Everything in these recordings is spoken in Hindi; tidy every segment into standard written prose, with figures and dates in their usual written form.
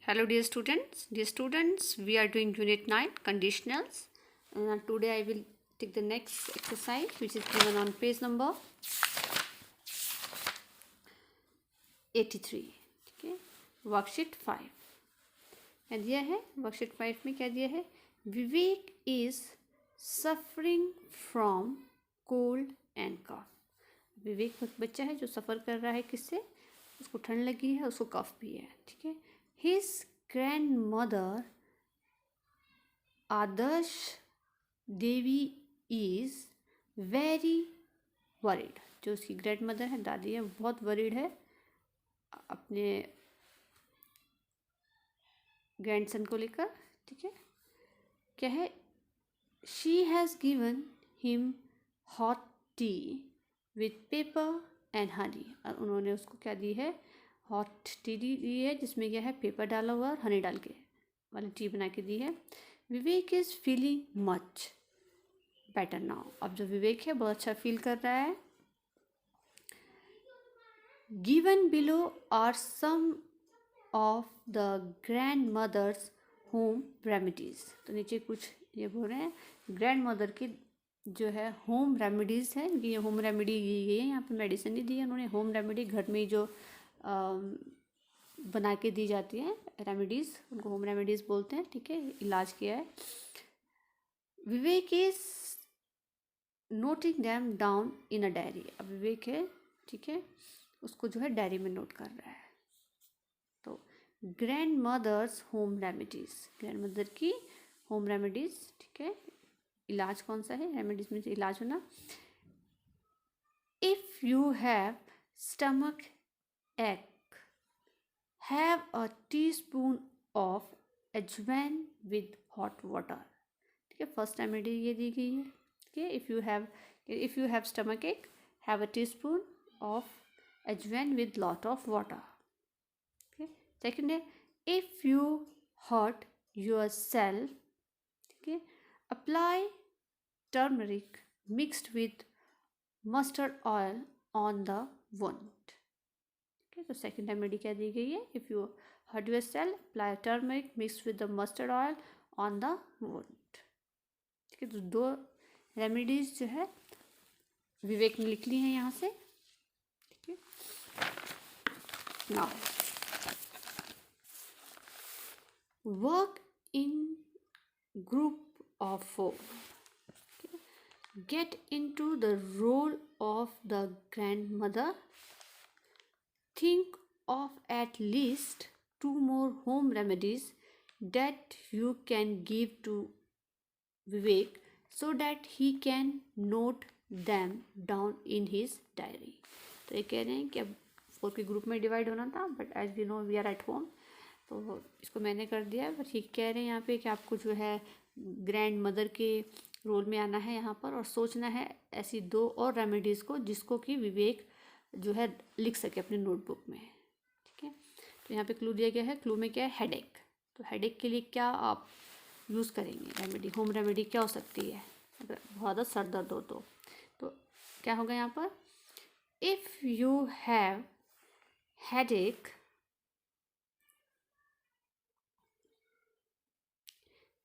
Hello dear students, we are doing unit 9 conditionals. Today I will take the next exercise which is given on page number 83. ठीक है, वर्कशीट 5 क्या दिया है? वर्कशीट 5 में क्या दिया है? Vivek is suffering from cold and cough. Vivek बच्चा है जो सफ़र कर रहा है किससे? उसको ठंड लगी है, उसको कफ भी है। ठीक है, his grand mother Adarsh Devi is very worried. जो उसकी ग्रैंड मदर है, दादी है, बहुत वरीड है अपने ग्रैंडसन को लेकर। ठीक है, क्या है? She has given him hot T with paper and honey. और उन्होंने उसको क्या दी है? हॉट टी दी है जिसमें क्या है? पेपर डाला हुआ और हनी डाल के वाली टी बना के दी है। Vivek is feeling much better now. अब जो विवेक है बहुत अच्छा फील कर रहा है। Given below are some of the grandmother's home remedies. तो नीचे कुछ ये बोल रहे हैं ग्रैंड मदर की जो है होम रेमेडीज़ है। ये होम रेमेडी ये है, यहाँ पे मेडिसिन नहीं दी है उन्होंने। होम रेमेडी घर में जो बना के दी जाती है रेमेडीज़, उनको होम रेमेडीज़ बोलते हैं। ठीक है, इलाज किया है। Vivek is noting them down in a diary. अब विवेक है, ठीक है, उसको जो है डायरी में नोट कर रहा है। तो grandmother's home remedies, grandmother की होम रेमेडीज़। ठीक है, इलाज कौन सा है? रेमेडीज में इलाज होना। If you have stomach ache, have a teaspoon of ajwain with hot water. ठीक है, फर्स्ट रेमेडी ये दी गई है। ठीक है, if you have stomach ache, have a teaspoon of ajwain with lot of water. ठीक है, सेकेंड है if you hurt yourself, ठीक है, apply turmeric mixed with mustard oil on the wound। ठीक है, तो सेकेंड रेमेडी क्या दी गई है? If you hurt yourself, apply turmeric mix with the mustard oil on the wound. ठीक है, तो दो रेमेडीज जो है विवेक ने लिख ली हैं यहाँ से। ठीक है, now work in group of 4। Get into the role of the grandmother. Think of at least 2 more home remedies that you can give to Vivek so that he can note them down in his diary। तो ये कह रहे हैं कि अब 4 के ग्रुप में डिवाइड होना था, but as we know we are at home, तो इसको मैंने कर दिया। बट ये कह रहे हैं यहाँ पे कि आपको जो है ग्रैंड मदर के रोल में आना है यहाँ पर और सोचना है ऐसी 2 और रेमेडीज़ को जिसको कि विवेक जो है लिख सके अपने नोटबुक में। ठीक है, तो यहाँ पे क्लू दिया गया है। क्लू में क्या है? हेडेक। तो हेडेक के लिए क्या आप यूज़ करेंगे रेमेडी? होम रेमेडी क्या हो सकती है अगर बहुत ज़्यादा सर दर्द हो तो क्या होगा यहाँ पर? If you have headache,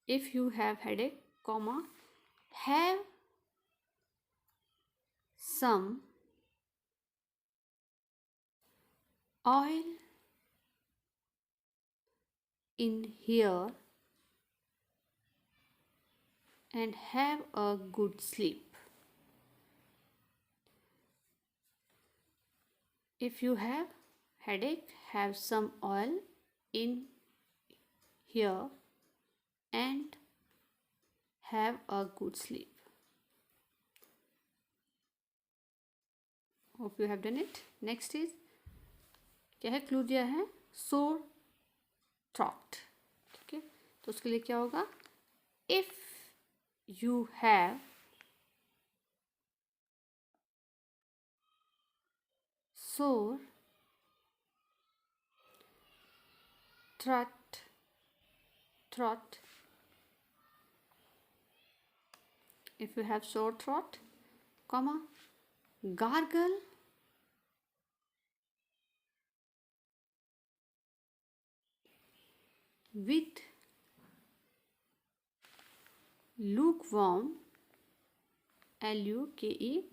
if you have headache, comma, have some oil in here and have a good sleep। If you have headache, have some oil in here and have a good sleep। Hope you have done it। Next is क्या है? क्लू दिया है sore throat। ठीक है, तो उसके लिए क्या होगा? If you have sore throat, if you have sore throat, comma, gargle with lukewarm, lukewarm,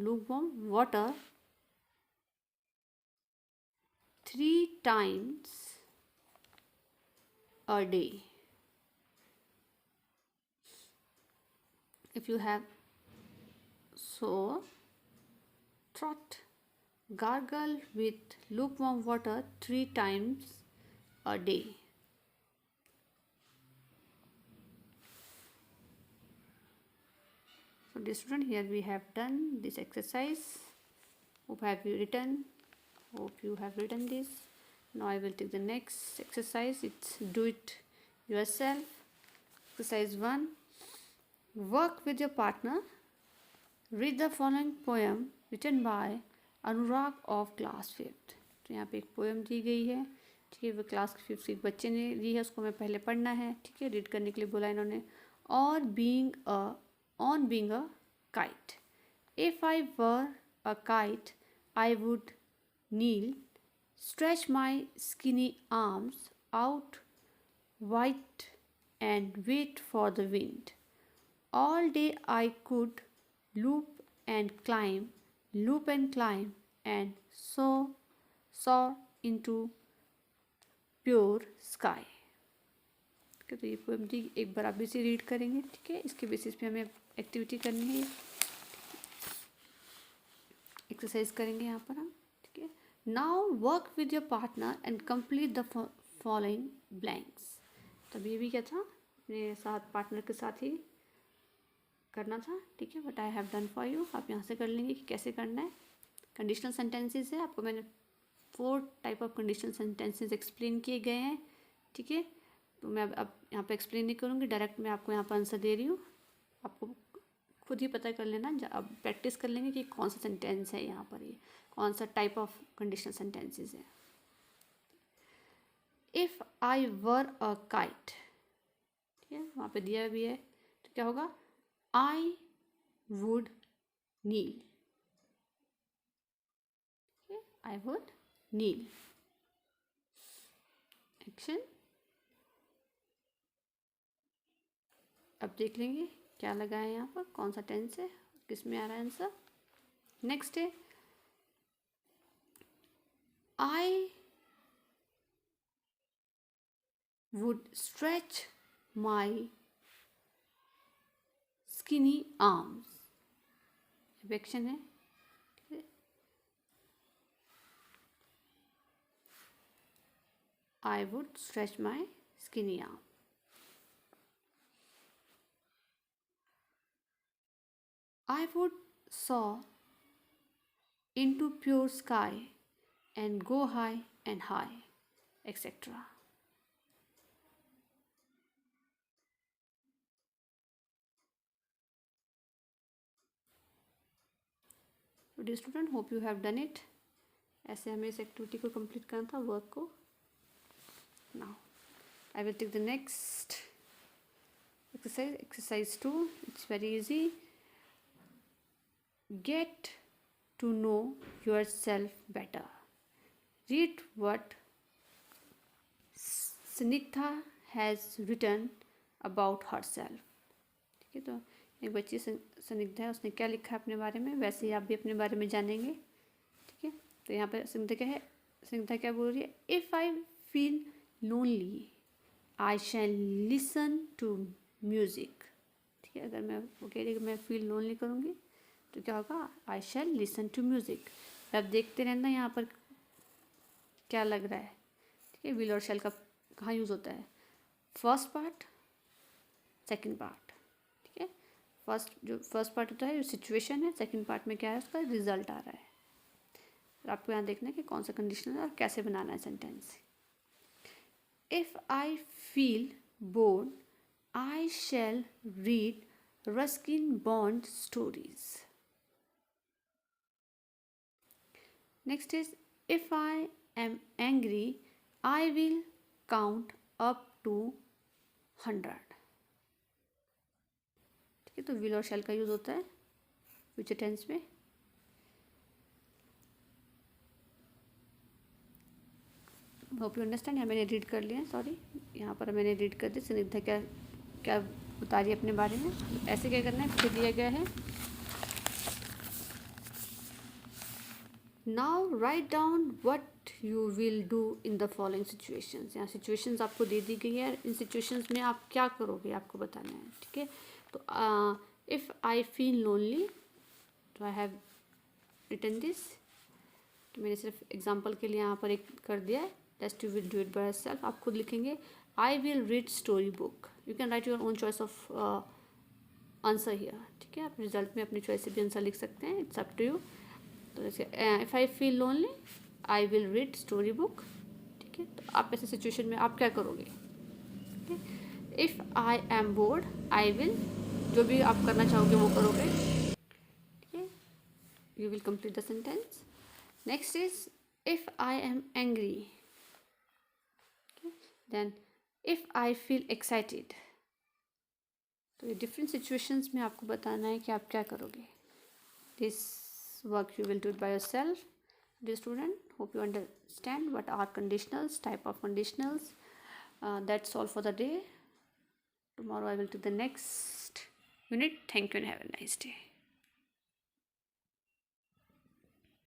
lukewarm water 3 times a day. If you have sore throat, gargle with lukewarm water 3 times a day. So dear student, here we have done this exercise. Hope you have written this. Now I will take the next exercise. It's do it yourself. Exercise 1. Work with your partner. Read the following poem written by Anurag of class 5th. तो यहाँ पे एक पोएम दी गई है, ठीक है, वो क्लास 5th के बच्चे ने दी है, उसको हमें पहले पढ़ना है, ठीक है, रीड करने के लिए बोला इन्होंने. और on being a kite. If I were a kite, I would kneel, stretch my skinny arms out wide and wait for the wind. All day I could loop and climb and soar into pure sky. तो ये पोएम दी, एक बार आप भी इसे रीड करेंगे, ठीक है. इसके बेसिस पे हमें एक्टिविटी करनी है, एक्सरसाइज करेंगे यहाँ पर हम, ठीक है. Now work with your partner and complete the following blanks. तब ये भी क्या था, अपने साथ पार्टनर के साथ ही करना था, ठीक है. But I have done for you. आप यहाँ से कर लेंगे कि कैसे करना है. कंडीशनल सेंटेंसेस है, आपको मैंने 4 type of conditional sentences explain किए गए हैं, ठीक है. तो मैं अब यहाँ पे एक्सप्लेन नहीं करूँगी, डायरेक्ट मैं आपको यहाँ पर आंसर दे रही हूँ. आपको खुद ही पता कर लेना, अब प्रैक्टिस कर लेंगे कि कौन सा सेंटेंस है यहाँ पर, ये कौन सा टाइप ऑफ कंडीशनल सेंटेंसेस है. If I were a kite, ठीक है, वहाँ पे दिया भी है, तो क्या होगा, I would kneel, I would kneel. Action. अब देख लेंगे क्या लगा है यहाँ पर, कौन सा टेंस है, किस में आ रहा है आंसर. नेक्स्ट है I would stretch my skinny arms. Action है, I would stretch my skinny arm. I would soar into pure sky and go high and high, etc. So dear student, hope you have done it. ऐसे हमें इस एक्टिविटी को कंप्लीट करना था, वर्क को. Now I will take the next exercise 2. It's very easy. Get to know yourself better. Read what Snigdha has written about herself. ठीक है, तो एक बच्ची स्निग्धा है, उसने क्या लिखा है अपने बारे में, वैसे ही आप भी अपने बारे में जानेंगे, ठीक है. तो यहाँ पर स्निग्धा क्या बोल रही है, if I feel lonely I shall listen to music. ठीक है, अगर मैं वो कह रही है कि मैं फील लोनली करूँगी तो क्या होगा, आई शैल लिसन टू म्यूज़िक. अब देखते रहना यहाँ पर क्या लग रहा है, ठीक है. विल और शैल का कहाँ यूज़ होता है, फर्स्ट पार्ट, सेकंड पार्ट, ठीक है. फर्स्ट पार्ट होता है सिचुएशन है, सेकंड पार्ट में क्या है, उसका रिजल्ट आ रहा है. आपको यहाँ देखना है कि कौन सा कंडीशनल है और कैसे बनाना है sentence. If I feel bored I shall read Ruskin Bond stories. Next is if I am angry I will count up to 100. ठीक है, तो विल और शैल का यूज़ होता है फ्यूचर टेंस में. Hope you understand. यहाँ मैंने रीड कर लिया, सॉरी, यहाँ पर मैंने रीड कर दी स्निग्धा क्या क्या बता रही है अपने बारे में। ऐसे क्या करना है, फिर दिया गया है now write down what you will do in the following situations. यहाँ सिचुएशंस आपको दे दी गई है, इन सिचुएशंस में आप क्या करोगे आपको बताना है, ठीक है। तो इफ़ आई फील लोनली, तो आई हैव रिटन दिस, तो मैंने सिर्फ एग्जाम्पल के लिए यहाँ पर एक कर दिया है, just you will do it by self. आप खुद लिखेंगे आई will read story book, you can write your own choice of answer here, ठीक है। आप रिजल्ट में अपनी चॉइस से भी आंसर लिख सकते हैं, इट्स अप टू यू। तो जैसे if I feel lonely I will read story book, ठीक है। तो आप ऐसे सिचुएशन में आप क्या करोगे, ठीक है। If I am bored I will, जो भी आप करना चाहोगे वो करोगे, ठीक है। You will complete the sentence. Next is if I am angry, then if I feel excited. तो ये डिफरेंट सिचुएशंस में आपको बताना है कि आप क्या करोगे। This work you will do it by yourself, dear student. Hope you understand what are conditionals, type of conditionals. That's all for the day. Tomorrow I will do the next unit. Thank you and have a nice day.